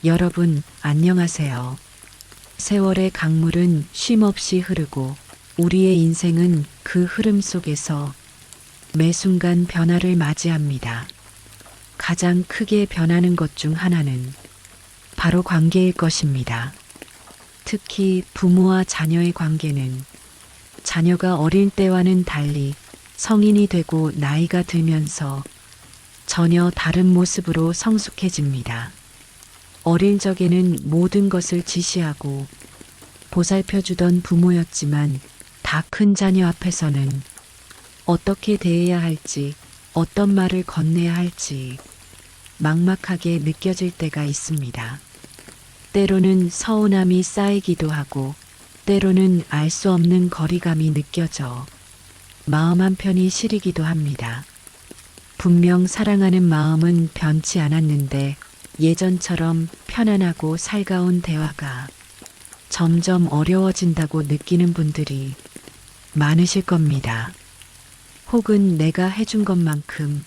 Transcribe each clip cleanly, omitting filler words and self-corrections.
여러분, 안녕하세요. 세월의 강물은 쉼없이 흐르고 우리의 인생은 그 흐름 속에서 매 순간 변화를 맞이합니다. 가장 크게 변하는 것 중 하나는 바로 관계일 것입니다. 특히 부모와 자녀의 관계는 자녀가 어릴 때와는 달리 성인이 되고 나이가 들면서 전혀 다른 모습으로 성숙해집니다. 어릴 적에는 모든 것을 지시하고 보살펴주던 부모였지만 다 큰 자녀 앞에서는 어떻게 대해야 할지, 어떤 말을 건네야 할지 막막하게 느껴질 때가 있습니다. 때로는 서운함이 쌓이기도 하고 때로는 알 수 없는 거리감이 느껴져 마음 한편이 시리기도 합니다. 분명 사랑하는 마음은 변치 않았는데 예전처럼 편안하고 살가운 대화가 점점 어려워진다고 느끼는 분들이 많으실 겁니다. 혹은 내가 해준 것만큼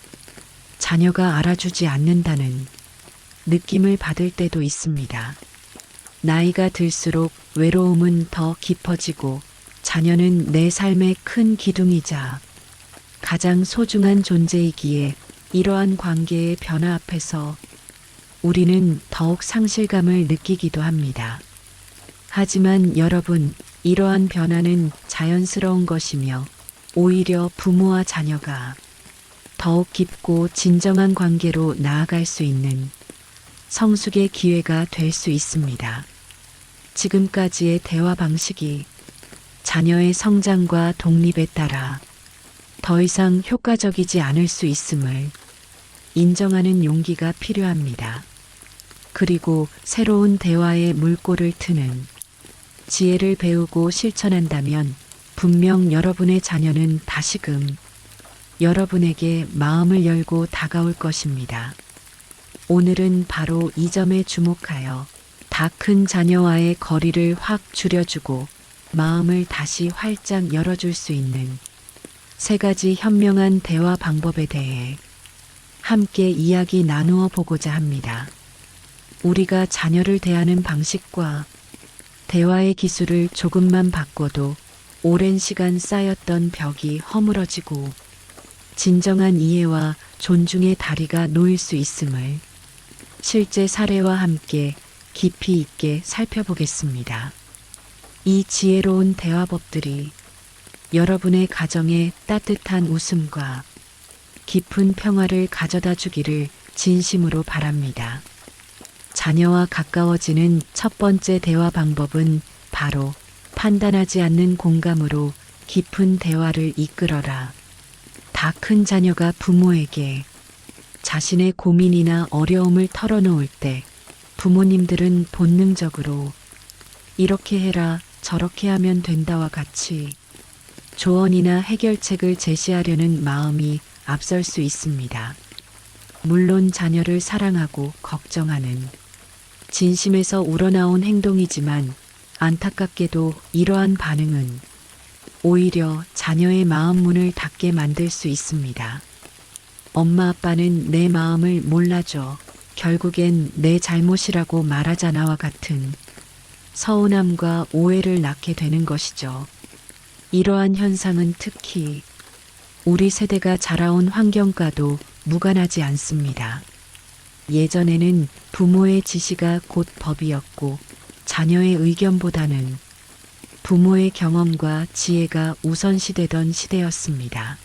자녀가 알아주지 않는다는 느낌을 받을 때도 있습니다. 나이가 들수록 외로움은 더 깊어지고 자녀는 내 삶의 큰 기둥이자 가장 소중한 존재이기에 이러한 관계의 변화 앞에서 우리는 더욱 상실감을 느끼기도 합니다. 하지만 여러분, 이러한 변화는 자연스러운 것이며 오히려 부모와 자녀가 더욱 깊고 진정한 관계로 나아갈 수 있는 성숙의 기회가 될 수 있습니다. 지금까지의 대화 방식이 자녀의 성장과 독립에 따라 더 이상 효과적이지 않을 수 있음을 인정하는 용기가 필요합니다. 그리고 새로운 대화의 물꼬를 트는 지혜를 배우고 실천한다면 분명 여러분의 자녀는 다시금 여러분에게 마음을 열고 다가올 것입니다. 오늘은 바로 이 점에 주목하여 다 큰 자녀와의 거리를 확 줄여주고 마음을 다시 활짝 열어줄 수 있는 3가지 현명한 대화 방법에 대해 함께 이야기 나누어 보고자 합니다. 우리가 자녀를 대하는 방식과 대화의 기술을 조금만 바꿔도 오랜 시간 쌓였던 벽이 허물어지고 진정한 이해와 존중의 다리가 놓일 수 있음을 실제 사례와 함께 깊이 있게 살펴보겠습니다. 이 지혜로운 대화법들이 여러분의 가정에 따뜻한 웃음과 깊은 평화를 가져다 주기를 진심으로 바랍니다. 자녀와 가까워지는 첫 번째 대화 방법은 바로 판단하지 않는 공감으로 깊은 대화를 이끌어라. 다 큰 자녀가 부모에게 자신의 고민이나 어려움을 털어놓을 때 부모님들은 본능적으로 이렇게 해라, 저렇게 하면 된다와 같이 조언이나 해결책을 제시하려는 마음이 앞설 수 있습니다. 물론 자녀를 사랑하고 걱정하는 진심에서 우러나온 행동이지만 안타깝게도 이러한 반응은 오히려 자녀의 마음 문을 닫게 만들 수 있습니다. 엄마 아빠는 내 마음을 몰라줘. 결국엔 내 잘못이라고 말하잖아와 같은 서운함과 오해를 낳게 되는 것이죠. 이러한 현상은 특히 우리 세대가 자라온 환경과도 무관하지 않습니다. 예전에는 부모의 지시가 곧 법이었고 자녀의 의견보다는 부모의 경험과 지혜가 우선시되던 시대였습니다.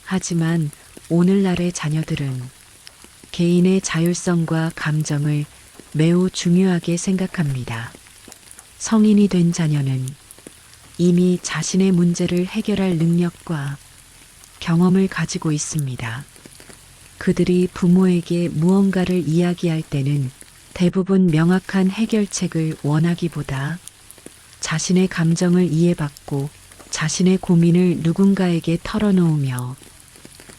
하지만 오늘날의 자녀들은 개인의 자율성과 감정을 매우 중요하게 생각합니다. 성인이 된 자녀는 이미 자신의 문제를 해결할 능력과 경험을 가지고 있습니다. 그들이 부모에게 무언가를 이야기할 때는 대부분 명확한 해결책을 원하기보다 자신의 감정을 이해받고 자신의 고민을 누군가에게 털어놓으며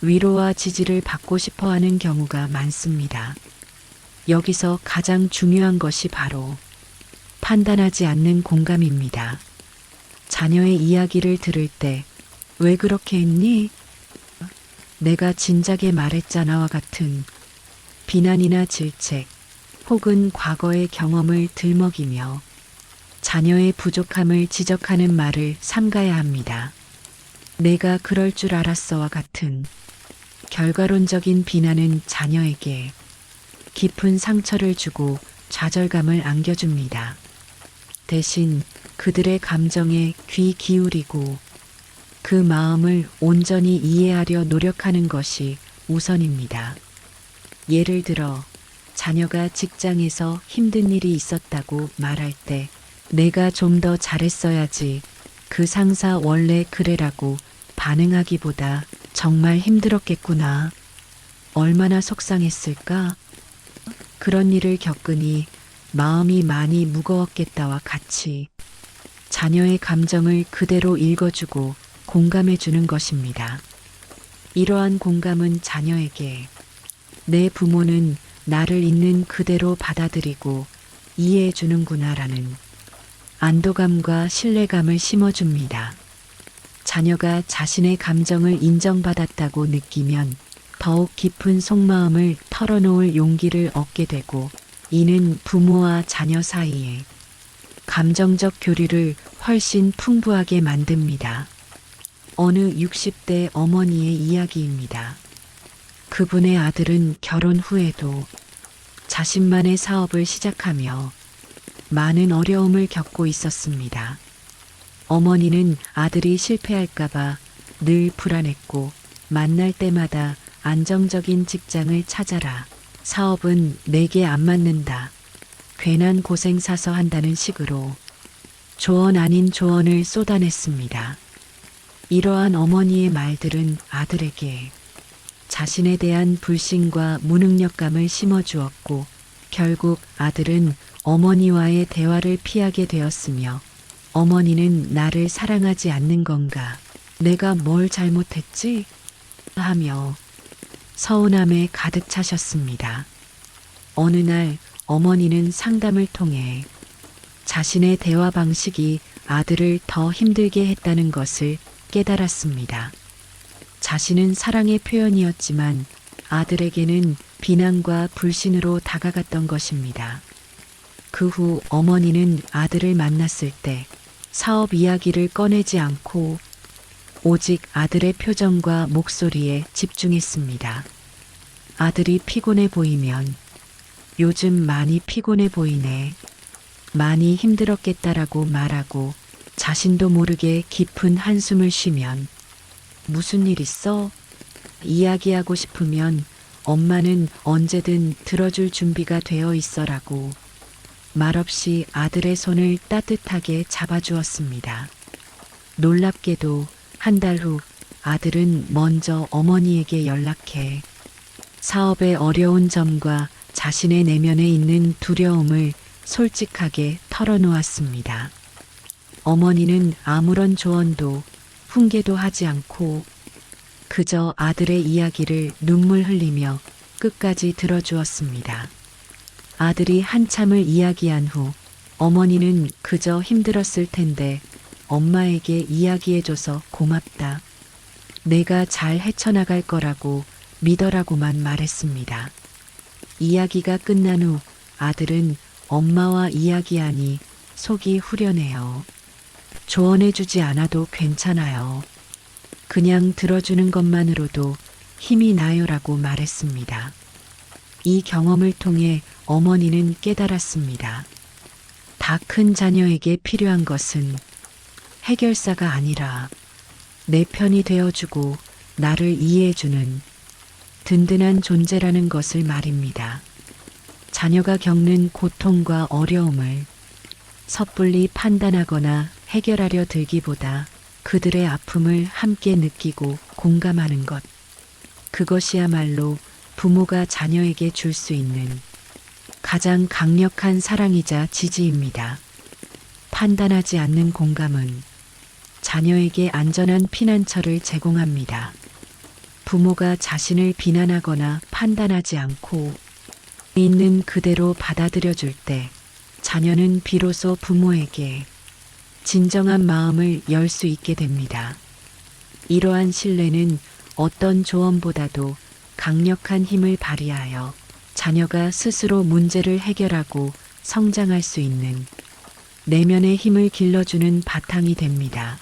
위로와 지지를 받고 싶어 하는 경우가 많습니다. 여기서 가장 중요한 것이 바로 판단하지 않는 공감입니다. 자녀의 이야기를 들을 때 왜 그렇게 했니? 내가 진작에 말했잖아와 같은 비난이나 질책, 혹은 과거의 경험을 들먹이며 자녀의 부족함을 지적하는 말을 삼가야 합니다. 내가 그럴 줄 알았어와 같은 결과론적인 비난은 자녀에게 깊은 상처를 주고 좌절감을 안겨줍니다. 대신 그들의 감정에 귀 기울이고 그 마음을 온전히 이해하려 노력하는 것이 우선입니다. 예를 들어 자녀가 직장에서 힘든 일이 있었다고 말할 때 내가 좀 더 잘했어야지, 그 상사 원래 그래라고 반응하기보다 정말 힘들었겠구나, 얼마나 속상했을까, 그런 일을 겪으니 마음이 많이 무거웠겠다와 같이 자녀의 감정을 그대로 읽어주고 공감해주는 것입니다. 이러한 공감은 자녀에게 내 부모는 나를 있는 그대로 받아들이고 이해해주는구나라는 안도감과 신뢰감을 심어줍니다. 자녀가 자신의 감정을 인정받았다고 느끼면 더욱 깊은 속마음을 털어놓을 용기를 얻게 되고, 이는 부모와 자녀 사이에 감정적 교류를 훨씬 풍부하게 만듭니다. 어느 60대 어머니의 이야기입니다. 그분의 아들은 결혼 후에도 자신만의 사업을 시작하며 많은 어려움을 겪고 있었습니다. 어머니는 아들이 실패할까봐 늘 불안했고, 만날 때마다 안정적인 직장을 찾아라, 사업은 내게 안 맞는다, 괜한 고생 사서 한다는 식으로 조언 아닌 조언을 쏟아냈습니다. 이러한 어머니의 말들은 아들에게 자신에 대한 불신과 무능력감을 심어주었고, 결국 아들은 어머니와의 대화를 피하게 되었으며, 어머니는 나를 사랑하지 않는 건가, 내가 뭘 잘못했지? 하며 서운함에 가득 차셨습니다. 어느 날 어머니는 상담을 통해 자신의 대화 방식이 아들을 더 힘들게 했다는 것을 깨달았습니다. 자신은 사랑의 표현이었지만 아들에게는 비난과 불신으로 다가갔던 것입니다. 그 후 어머니는 아들을 만났을 때 사업 이야기를 꺼내지 않고 오직 아들의 표정과 목소리에 집중했습니다. 아들이 피곤해 보이면 요즘 많이 피곤해 보이네, 많이 힘들었겠다라고 말하고, 자신도 모르게 깊은 한숨을 쉬면 무슨 일 있어? 이야기하고 싶으면 엄마는 언제든 들어줄 준비가 되어 있어라고 말없이 아들의 손을 따뜻하게 잡아주었습니다. 놀랍게도 한 달 후 아들은 먼저 어머니에게 연락해 사업의 어려운 점과 자신의 내면에 있는 두려움을 솔직하게 털어놓았습니다. 어머니는 아무런 조언도 훈계도 하지 않고 그저 아들의 이야기를 눈물 흘리며 끝까지 들어주었습니다. 아들이 한참을 이야기한 후 어머니는 그저 힘들었을 텐데 엄마에게 이야기해줘서 고맙다, 내가 잘 헤쳐나갈 거라고 믿어라고만 말했습니다. 이야기가 끝난 후 아들은 엄마와 이야기하니 속이 후련해요. 조언해주지 않아도 괜찮아요, 그냥 들어주는 것만으로도 힘이 나요라고 말했습니다. 이 경험을 통해 어머니는 깨달았습니다. 다 큰 자녀에게 필요한 것은 해결사가 아니라 내 편이 되어주고 나를 이해해주는 든든한 존재라는 것을 말입니다. 자녀가 겪는 고통과 어려움을 섣불리 판단하거나 해결하려 들기보다 그들의 아픔을 함께 느끼고 공감하는 것, 그것이야말로 부모가 자녀에게 줄 수 있는 가장 강력한 사랑이자 지지입니다. 판단하지 않는 공감은 자녀에게 안전한 피난처를 제공합니다. 부모가 자신을 비난하거나 판단하지 않고 있는 그대로 받아들여 줄 때 자녀는 비로소 부모에게 진정한 마음을 열 수 있게 됩니다. 이러한 신뢰는 어떤 조언보다도 강력한 힘을 발휘하여 자녀가 스스로 문제를 해결하고 성장할 수 있는 내면의 힘을 길러주는 바탕이 됩니다.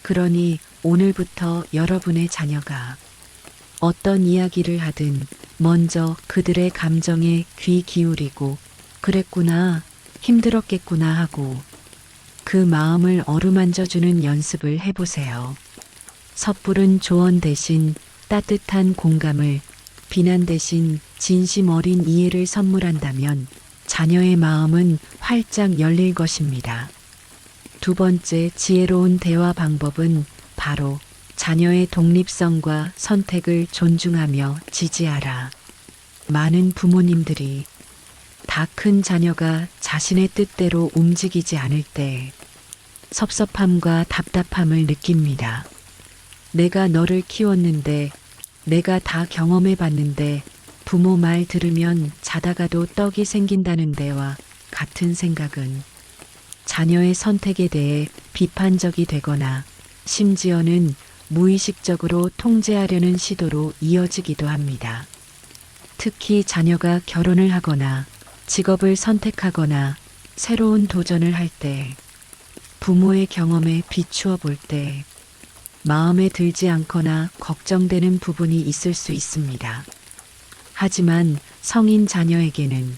그러니 오늘부터 여러분의 자녀가 어떤 이야기를 하든 먼저 그들의 감정에 귀 기울이고 그랬구나, 힘들었겠구나 하고 그 마음을 어루만져주는 연습을 해보세요. 섣부른 조언 대신 따뜻한 공감을, 비난 대신 진심 어린 이해를 선물한다면 자녀의 마음은 활짝 열릴 것입니다. 두 번째 지혜로운 대화 방법은 바로 자녀의 독립성과 선택을 존중하며 지지하라. 많은 부모님들이 다 큰 자녀가 자신의 뜻대로 움직이지 않을 때 섭섭함과 답답함을 느낍니다. 내가 너를 키웠는데, 내가 다 경험해 봤는데 부모 말 들으면 자다가도 떡이 생긴다는 데와 같은 생각은 자녀의 선택에 대해 비판적이 되거나 심지어는 무의식적으로 통제하려는 시도로 이어지기도 합니다. 특히 자녀가 결혼을 하거나 직업을 선택하거나 새로운 도전을 할 때, 부모의 경험에 비추어 볼 때 마음에 들지 않거나 걱정되는 부분이 있을 수 있습니다. 하지만 성인 자녀에게는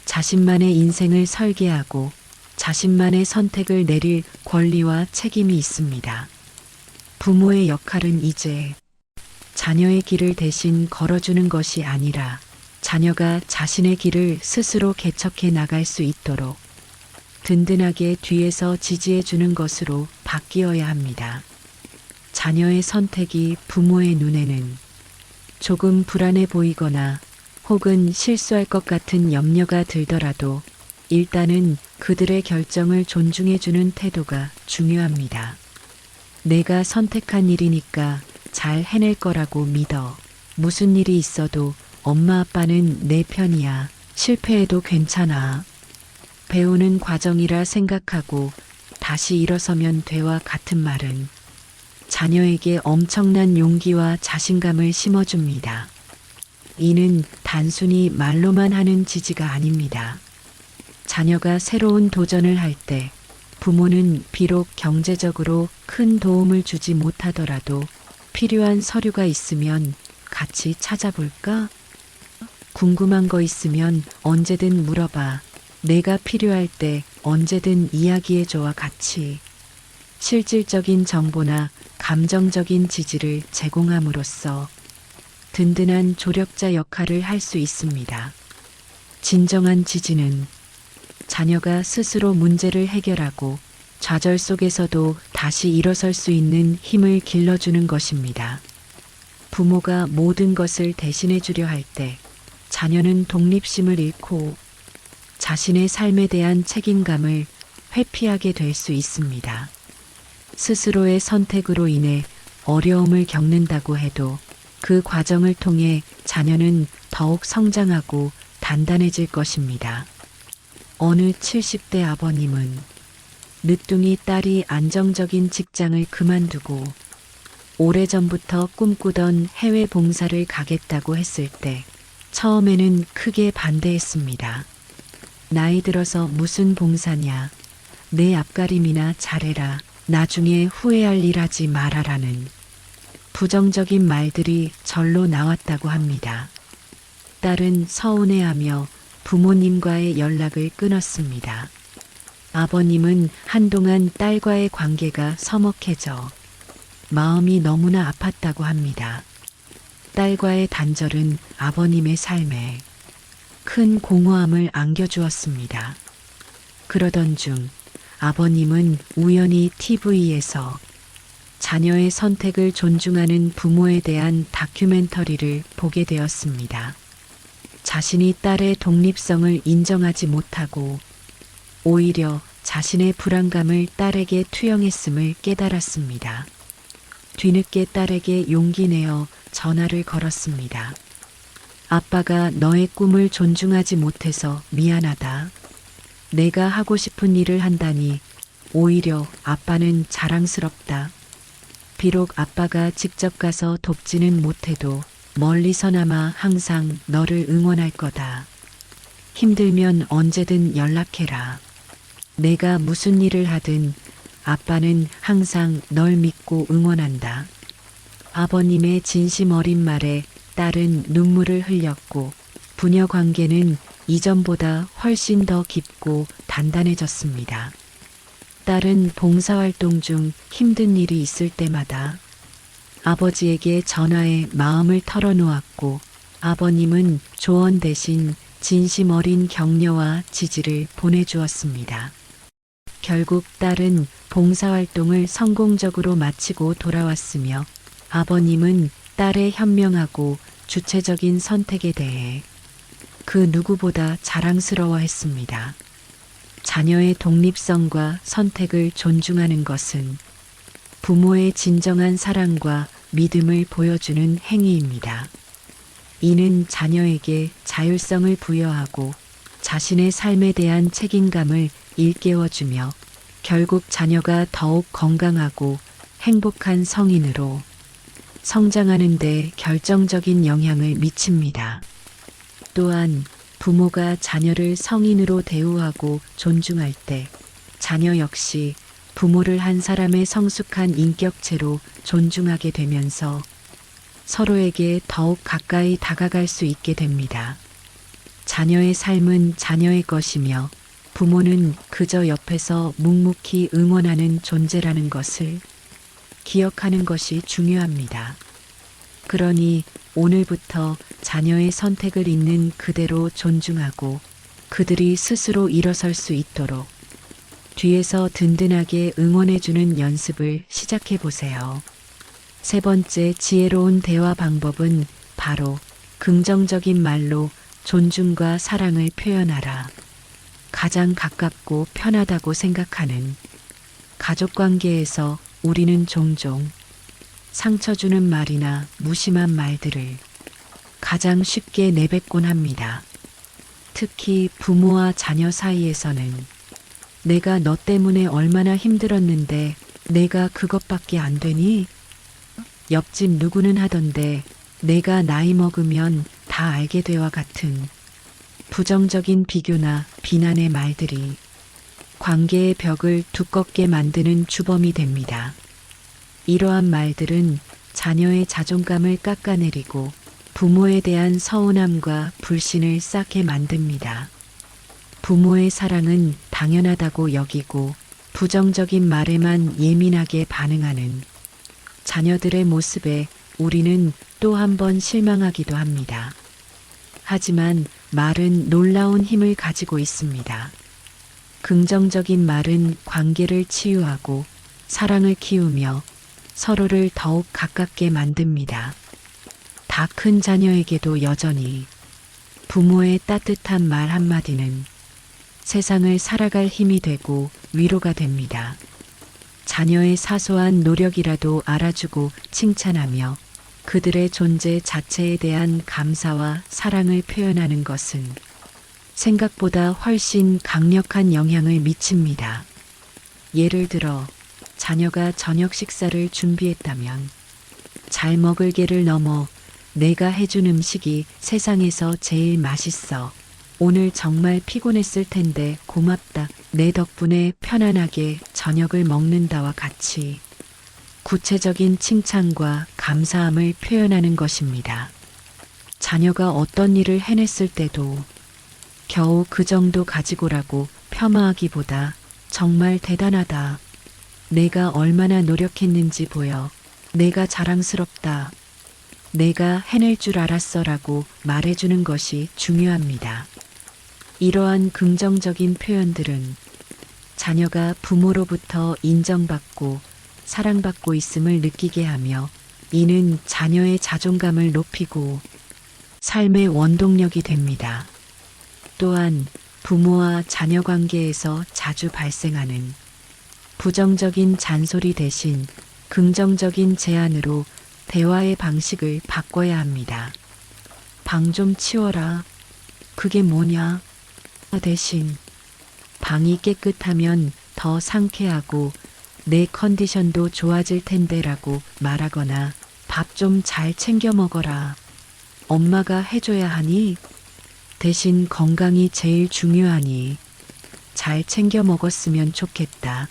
자신만의 인생을 설계하고 자신만의 선택을 내릴 권리와 책임이 있습니다. 부모의 역할은 이제 자녀의 길을 대신 걸어주는 것이 아니라 자녀가 자신의 길을 스스로 개척해 나갈 수 있도록 든든하게 뒤에서 지지해 주는 것으로 바뀌어야 합니다. 자녀의 선택이 부모의 눈에는 조금 불안해 보이거나 혹은 실수할 것 같은 염려가 들더라도 일단은 그들의 결정을 존중해 주는 태도가 중요합니다. 내가 선택한 일이니까 잘 해낼 거라고 믿어. 무슨 일이 있어도 엄마 아빠는 내 편이야. 실패해도 괜찮아. 배우는 과정이라 생각하고 다시 일어서면 돼와 같은 말은 자녀에게 엄청난 용기와 자신감을 심어줍니다. 이는 단순히 말로만 하는 지지가 아닙니다. 자녀가 새로운 도전을 할 때 부모는 비록 경제적으로 큰 도움을 주지 못하더라도 필요한 서류가 있으면 같이 찾아볼까? 궁금한 거 있으면 언제든 물어봐. 내가 필요할 때 언제든 이야기해줘와 같이 실질적인 정보나 감정적인 지지를 제공함으로써 든든한 조력자 역할을 할 수 있습니다. 진정한 지지는 자녀가 스스로 문제를 해결하고 좌절 속에서도 다시 일어설 수 있는 힘을 길러주는 것입니다. 부모가 모든 것을 대신해 주려 할 때 자녀는 독립심을 잃고 자신의 삶에 대한 책임감을 회피하게 될 수 있습니다. 스스로의 선택으로 인해 어려움을 겪는다고 해도 그 과정을 통해 자녀는 더욱 성장하고 단단해질 것입니다. 어느 70대 아버님은 늦둥이 딸이 안정적인 직장을 그만두고 오래전부터 꿈꾸던 해외 봉사를 가겠다고 했을 때 처음에는 크게 반대했습니다. 나이 들어서 무슨 봉사냐, 내 앞가림이나 잘해라, 나중에 후회할 일 하지 말아라는 부정적인 말들이 절로 나왔다고 합니다. 딸은 서운해하며 부모님과의 연락을 끊었습니다. 아버님은 한동안 딸과의 관계가 서먹해져 마음이 너무나 아팠다고 합니다. 딸과의 단절은 아버님의 삶에 큰 공허함을 안겨주었습니다. 그러던 중 아버님은 우연히 TV에서 자녀의 선택을 존중하는 부모에 대한 다큐멘터리를 보게 되었습니다. 자신이 딸의 독립성을 인정하지 못하고 오히려 자신의 불안감을 딸에게 투영했음을 깨달았습니다. 뒤늦게 딸에게 용기 내어 전화를 걸었습니다. 아빠가 너의 꿈을 존중하지 못해서 미안하다. 내가 하고 싶은 일을 한다니 오히려 아빠는 자랑스럽다. 비록 아빠가 직접 가서 돕지는 못해도 멀리서나마 항상 너를 응원할 거다. 힘들면 언제든 연락해라. 내가 무슨 일을 하든 아빠는 항상 널 믿고 응원한다. 아버님의 진심 어린 말에 딸은 눈물을 흘렸고 부녀 관계는 이전보다 훨씬 더 깊고 단단해졌습니다. 딸은 봉사활동 중 힘든 일이 있을 때마다 아버지에게 전화해 마음을 털어놓았고 아버님은 조언 대신 진심 어린 격려와 지지를 보내주었습니다. 결국 딸은 봉사활동을 성공적으로 마치고 돌아왔으며 아버님은 딸의 현명하고 주체적인 선택에 대해 그 누구보다 자랑스러워했습니다. 자녀의 독립성과 선택을 존중하는 것은 부모의 진정한 사랑과 믿음을 보여주는 행위입니다. 이는 자녀에게 자율성을 부여하고 자신의 삶에 대한 책임감을 일깨워주며 결국 자녀가 더욱 건강하고 행복한 성인으로 성장하는 데 결정적인 영향을 미칩니다. 또한 부모가 자녀를 성인으로 대우하고 존중할 때 자녀 역시 부모를 한 사람의 성숙한 인격체로 존중하게 되면서 서로에게 더욱 가까이 다가갈 수 있게 됩니다. 자녀의 삶은 자녀의 것이며 부모는 그저 옆에서 묵묵히 응원하는 존재라는 것을 기억하는 것이 중요합니다. 그러니 오늘부터 자녀의 선택을 있는 그대로 존중하고 그들이 스스로 일어설 수 있도록 뒤에서 든든하게 응원해주는 연습을 시작해 보세요. 세 번째 지혜로운 대화 방법은 바로 긍정적인 말로 존중과 사랑을 표현하라. 가장 가깝고 편하다고 생각하는 가족 관계에서 우리는 종종 상처 주는 말이나 무심한 말들을 가장 쉽게 내뱉곤 합니다. 특히 부모와 자녀 사이에서는 내가 너 때문에 얼마나 힘들었는데 내가 그것밖에 안 되니? 옆집 누구는 하던데 내가 나이 먹으면 다 알게 돼와 같은 부정적인 비교나 비난의 말들이 관계의 벽을 두껍게 만드는 주범이 됩니다. 이러한 말들은 자녀의 자존감을 깎아내리고 부모에 대한 서운함과 불신을 쌓게 만듭니다. 부모의 사랑은 당연하다고 여기고 부정적인 말에만 예민하게 반응하는 자녀들의 모습에 우리는 또 한 번 실망하기도 합니다. 하지만 말은 놀라운 힘을 가지고 있습니다. 긍정적인 말은 관계를 치유하고 사랑을 키우며 서로를 더욱 가깝게 만듭니다. 다 큰 자녀에게도 여전히 부모의 따뜻한 말 한마디는 세상을 살아갈 힘이 되고 위로가 됩니다. 자녀의 사소한 노력이라도 알아주고 칭찬하며 그들의 존재 자체에 대한 감사와 사랑을 표현하는 것은 생각보다 훨씬 강력한 영향을 미칩니다. 예를 들어 자녀가 저녁 식사를 준비했다면 잘 먹을 게를 넘어 내가 해준 음식이 세상에서 제일 맛있어. 오늘 정말 피곤했을 텐데 고맙다. 내 덕분에 편안하게 저녁을 먹는다와 같이 구체적인 칭찬과 감사함을 표현하는 것입니다. 자녀가 어떤 일을 해냈을 때도 겨우 그 정도 가지고라고 폄하하기보다 정말 대단하다. 내가 얼마나 노력했는지 보여. 내가 자랑스럽다. 내가 해낼 줄 알았어라고 말해주는 것이 중요합니다. 이러한 긍정적인 표현들은 자녀가 부모로부터 인정받고 사랑받고 있음을 느끼게 하며 이는 자녀의 자존감을 높이고 삶의 원동력이 됩니다. 또한 부모와 자녀 관계에서 자주 발생하는 부정적인 잔소리 대신 긍정적인 제안으로 대화의 방식을 바꿔야 합니다. 방 좀 치워라. 그게 뭐냐? 대신 방이 깨끗하면 더 상쾌하고 내 컨디션도 좋아질 텐데라고 말하거나 밥 좀 잘 챙겨 먹어라. 엄마가 해줘야 하니? 대신 건강이 제일 중요하니 잘 챙겨 먹었으면 좋겠다.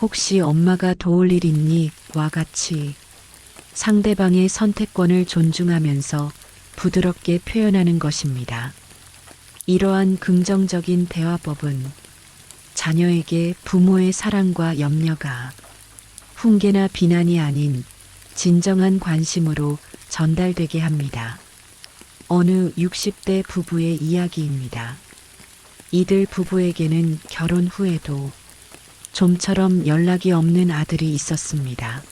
혹시 엄마가 도울 일 있니? 와 같이 상대방의 선택권을 존중하면서 부드럽게 표현하는 것입니다. 이러한 긍정적인 대화법은 자녀에게 부모의 사랑과 염려가 훈계나 비난이 아닌 진정한 관심으로 전달되게 합니다. 어느 60대 부부의 이야기입니다. 이들 부부에게는 결혼 후에도 좀처럼 연락이 없는 아들이 있었습니다.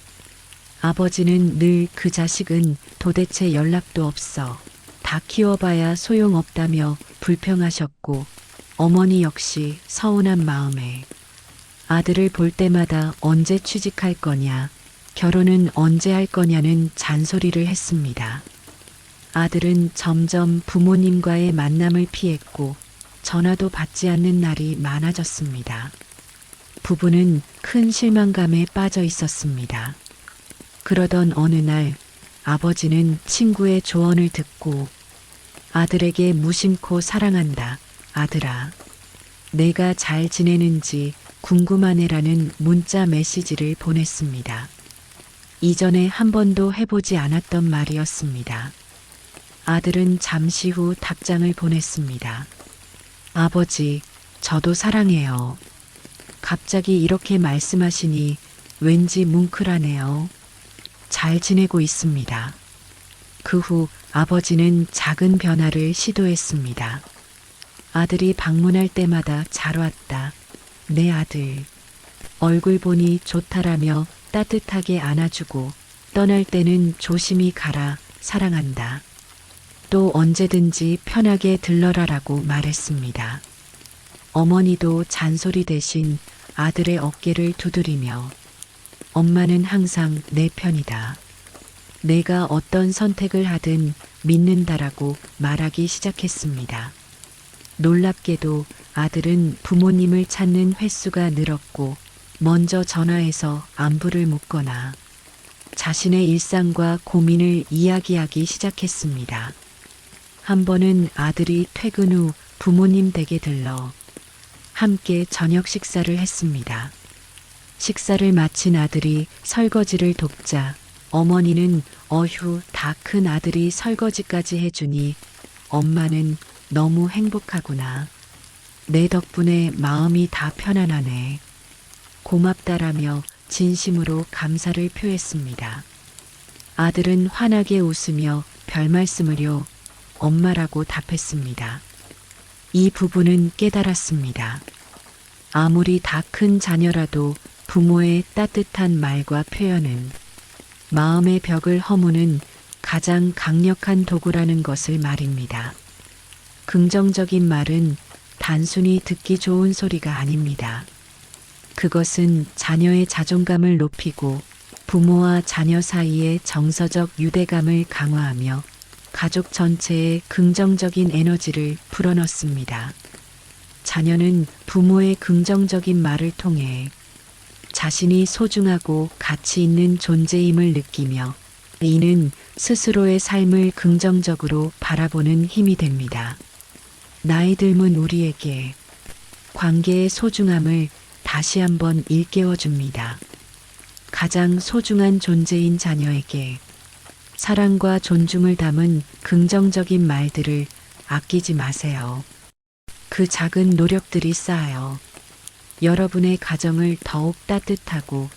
아버지는 늘 그 자식은 도대체 연락도 없어 다 키워봐야 소용없다며 불평하셨고, 어머니 역시 서운한 마음에 아들을 볼 때마다 언제 취직할 거냐, 결혼은 언제 할 거냐는 잔소리를 했습니다. 아들은 점점 부모님과의 만남을 피했고 전화도 받지 않는 날이 많아졌습니다. 부부는 큰 실망감에 빠져 있었습니다. 그러던 어느 날 아버지는 친구의 조언을 듣고 아들에게 무심코 사랑한다. 아들아, 내가 잘 지내는지 궁금하네라는 문자 메시지를 보냈습니다. 이전에 한 번도 해보지 않았던 말이었습니다. 아들은 잠시 후 답장을 보냈습니다. 아버지, 저도 사랑해요. 갑자기 이렇게 말씀하시니 왠지 뭉클하네요. 잘 지내고 있습니다. 그 후 아버지는 작은 변화를 시도했습니다. 아들이 방문할 때마다 잘 왔다. 내 아들. 얼굴 보니 좋다라며 따뜻하게 안아주고 떠날 때는 조심히 가라. 사랑한다. 또 언제든지 편하게 들러라라고 말했습니다. 어머니도 잔소리 대신 아들의 어깨를 두드리며 엄마는 항상 내 편이다. 내가 어떤 선택을 하든 믿는다라고 말하기 시작했습니다. 놀랍게도 아들은 부모님을 찾는 횟수가 늘었고 먼저 전화해서 안부를 묻거나 자신의 일상과 고민을 이야기하기 시작했습니다. 한 번은 아들이 퇴근 후 부모님 댁에 들러 함께 저녁 식사를 했습니다. 식사를 마친 아들이 설거지를 돕자 어머니는 어휴, 다 큰 아들이 설거지까지 해주니 엄마는 너무 행복하구나. 내 덕분에 마음이 다 편안하네. 고맙다라며 진심으로 감사를 표했습니다. 아들은 환하게 웃으며 별 말씀을요, 엄마라고 답했습니다. 이 부부는 깨달았습니다. 아무리 다 큰 자녀라도 부모의 따뜻한 말과 표현은 마음의 벽을 허무는 가장 강력한 도구라는 것을 말입니다. 긍정적인 말은 단순히 듣기 좋은 소리가 아닙니다. 그것은 자녀의 자존감을 높이고 부모와 자녀 사이의 정서적 유대감을 강화하며 가족 전체에 긍정적인 에너지를 불어넣습니다. 자녀는 부모의 긍정적인 말을 통해 자신이 소중하고 가치 있는 존재임을 느끼며 이는 스스로의 삶을 긍정적으로 바라보는 힘이 됩니다. 나이 들면 우리에게 관계의 소중함을 다시 한번 일깨워 줍니다. 가장 소중한 존재인 자녀에게 사랑과 존중을 담은 긍정적인 말들을 아끼지 마세요. 그 작은 노력들이 쌓여 여러분의 가정을 더욱 따뜻하고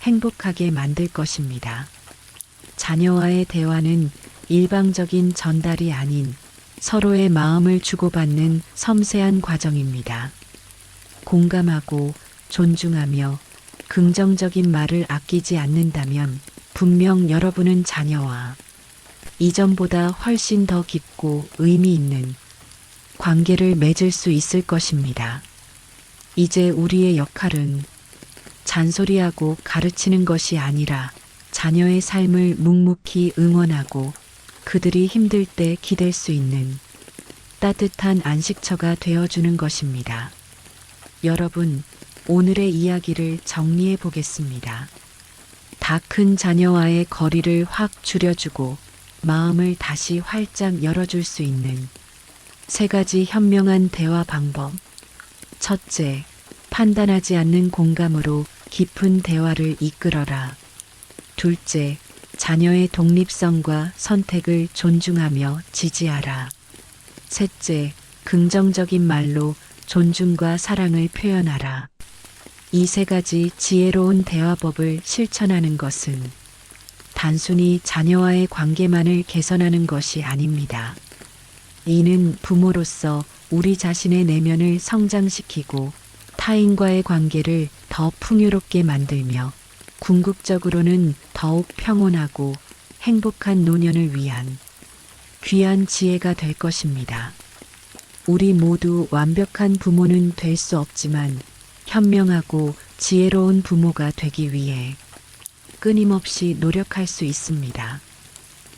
행복하게 만들 것입니다. 자녀와의 대화는 일방적인 전달이 아닌 서로의 마음을 주고받는 섬세한 과정입니다. 공감하고 존중하며 긍정적인 말을 아끼지 않는다면 분명 여러분은 자녀와 이전보다 훨씬 더 깊고 의미 있는 관계를 맺을 수 있을 것입니다. 이제 우리의 역할은 잔소리하고 가르치는 것이 아니라 자녀의 삶을 묵묵히 응원하고 그들이 힘들 때 기댈 수 있는 따뜻한 안식처가 되어주는 것입니다. 여러분, 오늘의 이야기를 정리해 보겠습니다. 다 큰 자녀와의 거리를 확 줄여주고 마음을 다시 활짝 열어줄 수 있는 세 가지 현명한 대화 방법. 첫째, 판단하지 않는 공감으로 깊은 대화를 이끌어라. 둘째, 자녀의 독립성과 선택을 존중하며 지지하라. 셋째, 긍정적인 말로 존중과 사랑을 표현하라. 이 세 가지 지혜로운 대화법을 실천하는 것은 단순히 자녀와의 관계만을 개선하는 것이 아닙니다. 이는 부모로서 우리 자신의 내면을 성장시키고 타인과의 관계를 더 풍요롭게 만들며 궁극적으로는 더욱 평온하고 행복한 노년을 위한 귀한 지혜가 될 것입니다. 우리 모두 완벽한 부모는 될 수 없지만 현명하고 지혜로운 부모가 되기 위해 끊임없이 노력할 수 있습니다.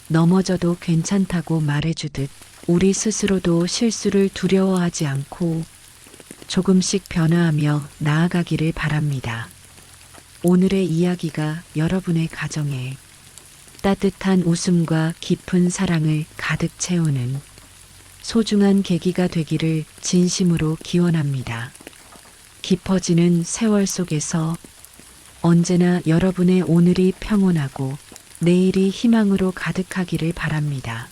넘어져도 괜찮다고 말해주듯 우리 스스로도 실수를 두려워하지 않고 조금씩 변화하며 나아가기를 바랍니다. 오늘의 이야기가 여러분의 가정에 따뜻한 웃음과 깊은 사랑을 가득 채우는 소중한 계기가 되기를 진심으로 기원합니다. 깊어지는 세월 속에서 언제나 여러분의 오늘이 평온하고 내일이 희망으로 가득하기를 바랍니다.